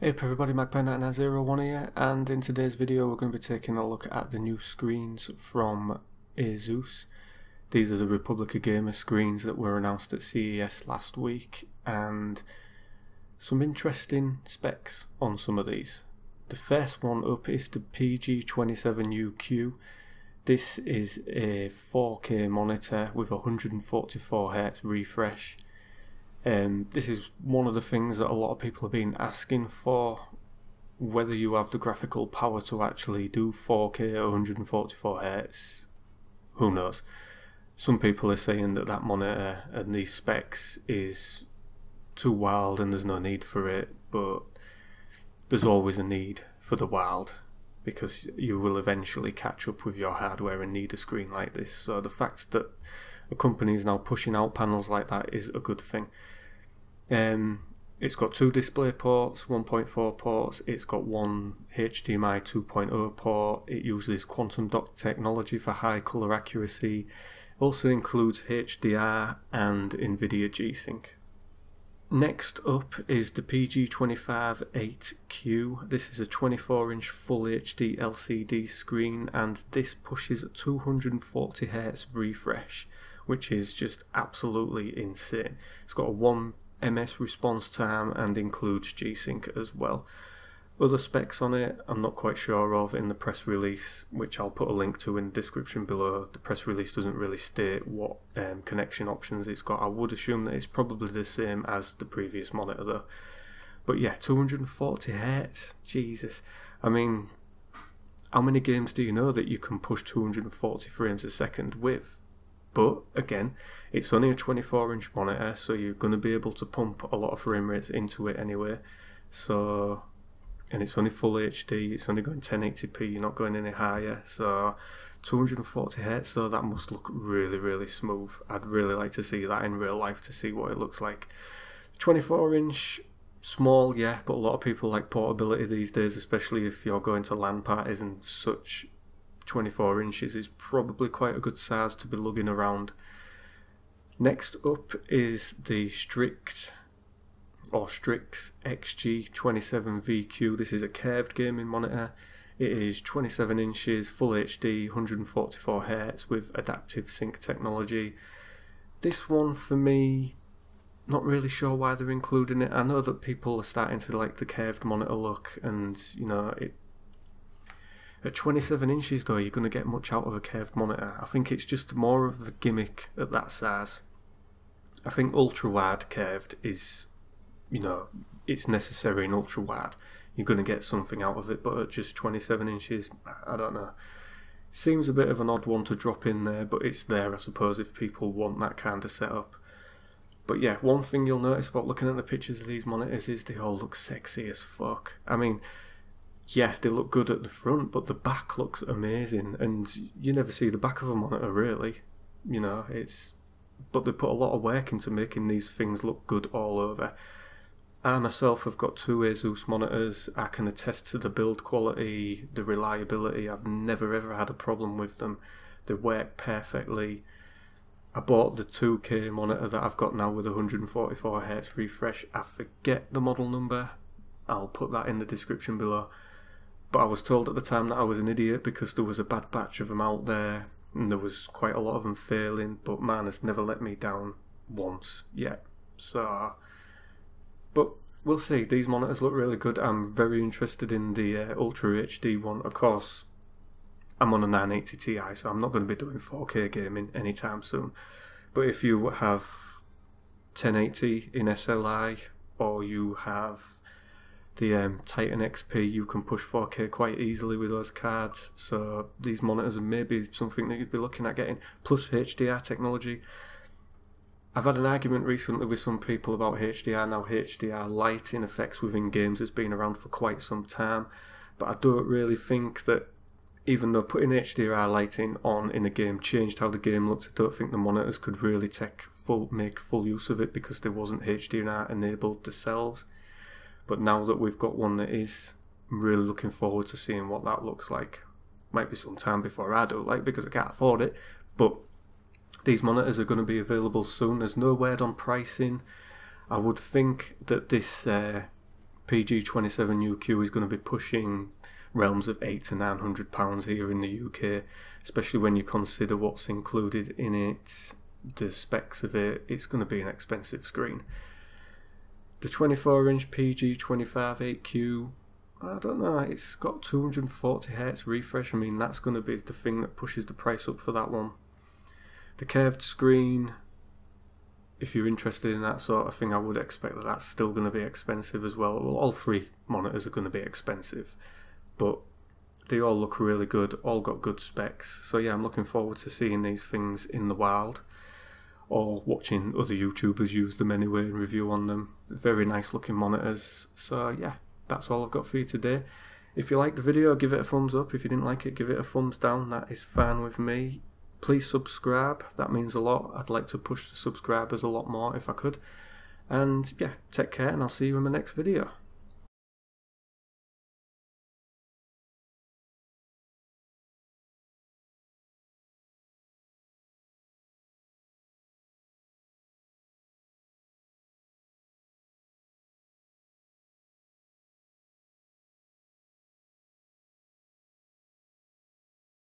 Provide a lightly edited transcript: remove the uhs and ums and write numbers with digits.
Hey up everybody, Magpie9901 here, and in today's video we're going to be taking a look at the new screens from Asus. These are the Republic of Gamer screens that were announced at CES last week, and some interesting specs on some of these. The first one up is the PG27UQ. This is a 4K monitor with 144Hz refresh. This is one of the things that a lot of people have been asking for, whether you have the graphical power to actually do 4K at 144Hz, who knows. Some people are saying that that monitor and these specs is too wild and there's no need for it, but there's always a need for the wild, because you will eventually catch up with your hardware and need a screen like this. So the fact that a company is now pushing out panels like that is a good thing. It's got two display ports, 1.4 ports, it's got one HDMI 2.0 port, it uses quantum dot technology for high colour accuracy, also includes HDR and NVIDIA G-Sync. Next up is the PG25-8Q. This is a 24-inch Full HD LCD screen, and this pushes a 240Hz refresh, which is just absolutely insane. It's got a 1 ms response time and includes G-Sync as well. Other specs on it I'm not quite sure of in the press release, which I'll put a link to in the description below. The press release doesn't really state what connection options it's got. I would assume that it's probably the same as the previous monitor though. But yeah, 240Hz, Jesus. I mean, how many games do you know that you can push 240 frames a second with? But again, it's only a 24-inch monitor, so you're going to be able to pump a lot of frame rates into it anyway. So, and it's only full HD, it's only going 1080p, you're not going any higher. So 240Hz, so that must look really, really smooth. I'd really like to see that in real life to see what it looks like. 24-inch, small, yeah, but a lot of people like portability these days, especially if you're going to LAN parties and such. 24 inches is probably quite a good size to be lugging around. Next up is the Strix XG27VQ. This is a curved gaming monitor. It is 27 inches, full HD, 144Hz with adaptive sync technology. This one for me, not really sure why they're including it. I know that people are starting to like the curved monitor look, and you know, at 27 inches though, you're going to get much out of a curved monitor. I think it's just more of a gimmick at that size. I think ultra wide curved is, you know, it's necessary in ultra wide. You're going to get something out of it, but at just 27 inches, I don't know. Seems a bit of an odd one to drop in there, but it's there I suppose if people want that kind of setup. But yeah, one thing you'll notice about looking at the pictures of these monitors is they all look sexy as fuck. I mean, yeah, they look good at the front, but the back looks amazing, and you never see the back of a monitor really, you know. But they put a lot of work into making these things look good all over. I myself have got two Asus monitors. I can attest to the build quality, the reliability. I've never ever had a problem with them. They work perfectly. I bought the 2K monitor that I've got now with 144Hz refresh. I forget the model number. I'll put that in the description below. But I was told at the time that I was an idiot because there was a bad batch of them out there and there was quite a lot of them failing, but man has never let me down once yet. So, but we'll see. These monitors look really good. I'm very interested in the Ultra HD one. Of course, I'm on a 980 Ti, so I'm not going to be doing 4K gaming anytime soon. But if you have 1080 in SLI, or you have the Titan XP, you can push 4K quite easily with those cards. So these monitors are maybe something that you'd be looking at getting, plus HDR technology. I've had an argument recently with some people about HDR. Now HDR lighting effects within games has been around for quite some time, but I don't really think that, even though putting HDR lighting on in a game changed how the game looked, I don't think the monitors could really make full use of it because there wasn't HDR enabled themselves. But now that we've got one that is, I'm really looking forward to seeing what that looks like. Might be some time before I do, like, because I can't afford it, but these monitors are going to be available soon. There's no word on pricing. I would think that this PG27UQ is going to be pushing realms of £800 to £900 here in the UK, especially when you consider what's included in it, the specs of it. It's going to be an expensive screen. The 24-inch PG25-8Q, I don't know, it's got 240Hz refresh. I mean, that's going to be the thing that pushes the price up for that one. The curved screen, if you're interested in that sort of thing, I would expect that that's still going to be expensive as well. Well, all three monitors are going to be expensive, but they all look really good, all got good specs. So yeah, I'm looking forward to seeing these things in the wild, or watching other YouTubers use them anyway and review on them. Very nice looking monitors. So yeah, that's all I've got for you today. If you liked the video, give it a thumbs up. If you didn't like it, give it a thumbs down. That is fine with me. Please subscribe, that means a lot. I'd like to push the subscribers a lot more if I could. And yeah, take care, and I'll see you in my next video.